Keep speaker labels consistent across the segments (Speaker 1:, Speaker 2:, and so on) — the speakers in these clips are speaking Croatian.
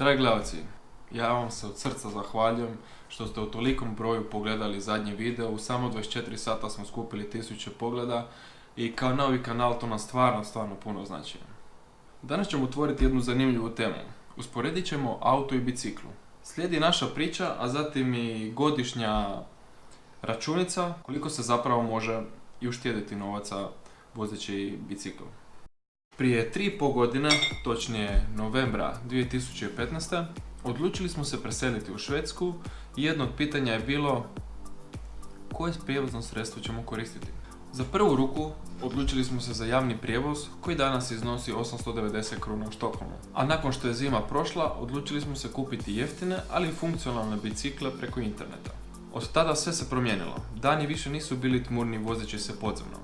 Speaker 1: Dragi gledalci, ja vam se od srca zahvaljujem što ste u tolikom broju pogledali zadnji video. U samo 24 sata smo skupili 1000 pogleda i kao novi kanal to nam stvarno puno znači. Danas ćemo otvoriti jednu zanimljivu temu. Usporedit ćemo auto i biciklu. Slijedi naša priča, a zatim i godišnja računica koliko se zapravo može i uštedjeti novaca vozeći bicikl. Prije 3,5 godine, točnije novembra 2015. odlučili smo se preseliti u Švedsku i jedno od pitanja je bilo koje prijevozno sredstvo ćemo koristiti. Za prvu ruku odlučili smo se za javni prijevoz koji danas iznosi 890 kruna u Štokholmu. A nakon što je zima prošla, odlučili smo se kupiti jeftine, ali i funkcionalne bicikle preko interneta. Od tada sve se promijenilo. Dani više nisu bili tmurni vozeći se podzemno,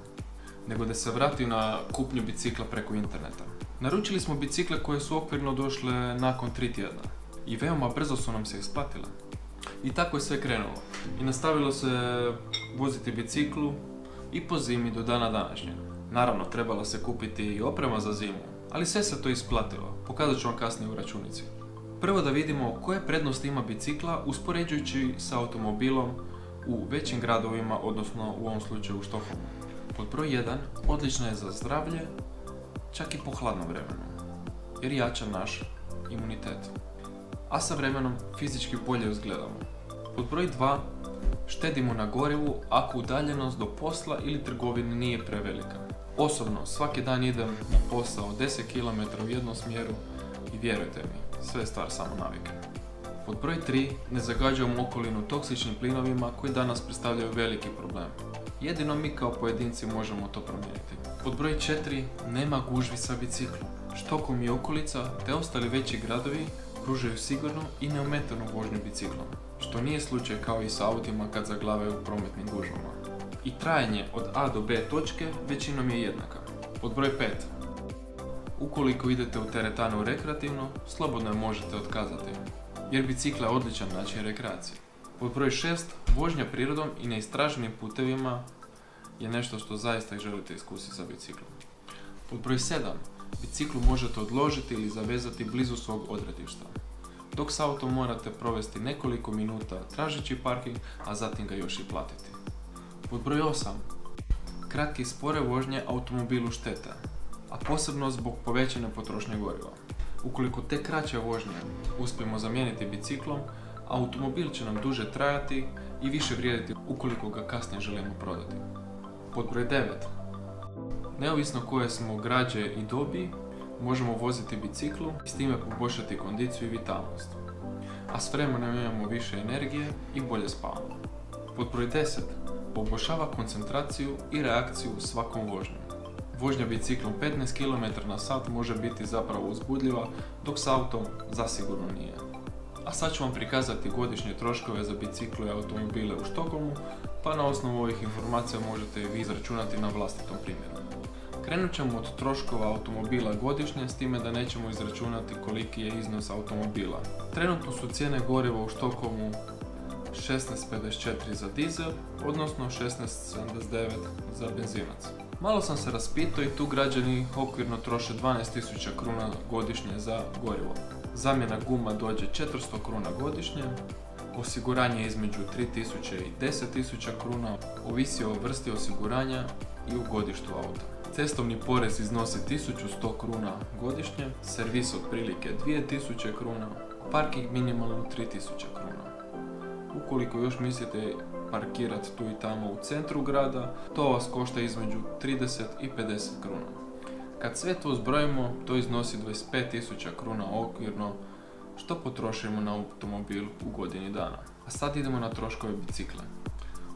Speaker 1: nego da se vrati na kupnju bicikla preko interneta. Naručili smo bicikle koje su okvirno došle nakon 3 tjedna i veoma brzo su nam se isplatile. I tako je sve krenulo i nastavilo se voziti biciklu i po zimi do dana današnjeg. Naravno, trebala se kupiti i oprema za zimu, ali sve se to isplatilo. Pokazat ću vam kasnije u računici. Prvo da vidimo koje prednosti ima bicikla uspoređujući sa automobilom u većim gradovima, odnosno u ovom slučaju u Štokholmu. Pod broj 1, odlična je za zdravlje, čak i po hladnom vremenu, jer jača naš imunitet, a sa vremenom fizički bolje izgledamo. Pod broj 2, štedimo na gorivu ako udaljenost do posla ili trgovine nije prevelika. Osobno, svaki dan idem na posao 10 km u jednom smjeru i vjerujte mi, sve je stvar samo navike. Pod broj 3, ne zagađujemo okolinu toksičnim plinovima koji danas predstavljaju veliki problem. Jedino mi kao pojedinci možemo to promijeniti. Pod broj 4, nema gužvi sa biciklom. Štokholm i okolica te ostali veći gradovi pružaju sigurnu i neometanu vožnju biciklom, što nije slučaj kao i sa autima kad zaglavaju u prometnim gužvama. I trajanje od A do B točke većinom je jednaka. Pod broj 5, ukoliko idete u teretanu rekreativno, slobodno je možete otkazati, jer bicikla je odličan način rekreacije. Pod broj 6, vožnja prirodom i neistraženim putevima je nešto što zaista želite iskusiti sa biciklom. Pod broj 7, biciklu možete odložiti ili zavezati blizu svog odredišta, dok s autom morate provesti nekoliko minuta tražeći parking, a zatim ga još i platiti. Pod broj 8, kratke i spore vožnje automobilu štete, a posebno zbog povećane potrošnje goriva. Ukoliko te kraće vožnje uspijemo zamijeniti biciklom, automobil će nam duže trajati i više vrijediti ukoliko ga kasnije želimo prodati. Pod broj 9, neovisno koje smo građe i dobi, možemo voziti biciklu i s time poboljšati kondiciju i vitalnost, a s vremenom imamo više energije i bolje spavamo. Pod broj 10, poboljšava koncentraciju i reakciju u svakom vožnju. Vožnja biciklom 15 km/h može biti zapravo uzbudljiva, dok s autom zasigurno nije. A sad ću vam prikazati godišnje troškove za bicikle i automobile u Štokholmu, pa na osnovu ovih informacija možete vi izračunati na vlastitom primjeru. Krenut ćemo od troškova automobila godišnje, s time da nećemo izračunati koliki je iznos automobila. Trenutno su cijene goriva u Štokholmu 16,54 za dizel, odnosno 16,79 za benzinac. Malo sam se raspitao i tu građani okvirno troše 12.000 kruna godišnje za gorivo. Zamjena guma dođe 400 kruna godišnje, osiguranje između 3.000 i 10.000 kruna, ovisi o vrsti osiguranja i u godištu auta. Cestovni porez iznosi 1100 kruna godišnje, servis otprilike 2000 kruna, parking minimalno 3000 kruna. Ukoliko još mislite parkirati tu i tamo u centru grada, to vas košta između 30 i 50 kruna. Kad sve to zbrojimo, to iznosi 25.000 kruna okvirno, što potrošimo na automobil u godini dana. A sad idemo na troškove bicikla.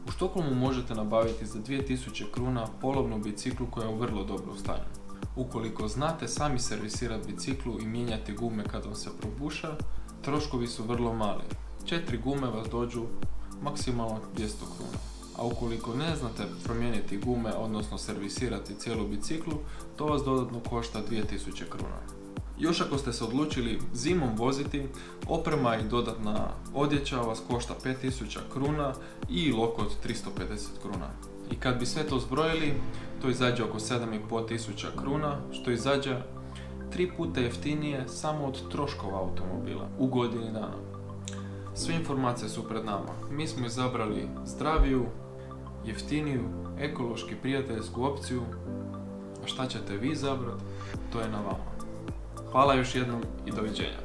Speaker 1: U Štokholmu možete nabaviti za 2000 kruna polovnu biciklu koja je u vrlo dobrom stanju. Ukoliko znate sami servisirati biciklu i mijenjati gume kad vam se probuša, troškovi su vrlo mali. 4 gume vas dođu maksimalno 200 kruna. A ukoliko ne znate promijeniti gume, odnosno servisirati cijelu biciklu, to vas dodatno košta 2000 kruna. Još ako ste se odlučili zimom voziti, oprema i dodatna odjeća vas košta 5000 kruna i lokot 350 kruna. I kad bi sve to zbrojili, to izađe oko 7500 kruna, što izađe 3 puta jeftinije samo od troškova automobila u godini dana. Sve informacije su pred nama. Mi smo izabrali zdraviju, jeftiniju, ekološki prijateljsku opciju. A šta ćete vi izabrati? To je na vama. Hvala još jednom i doviđenja.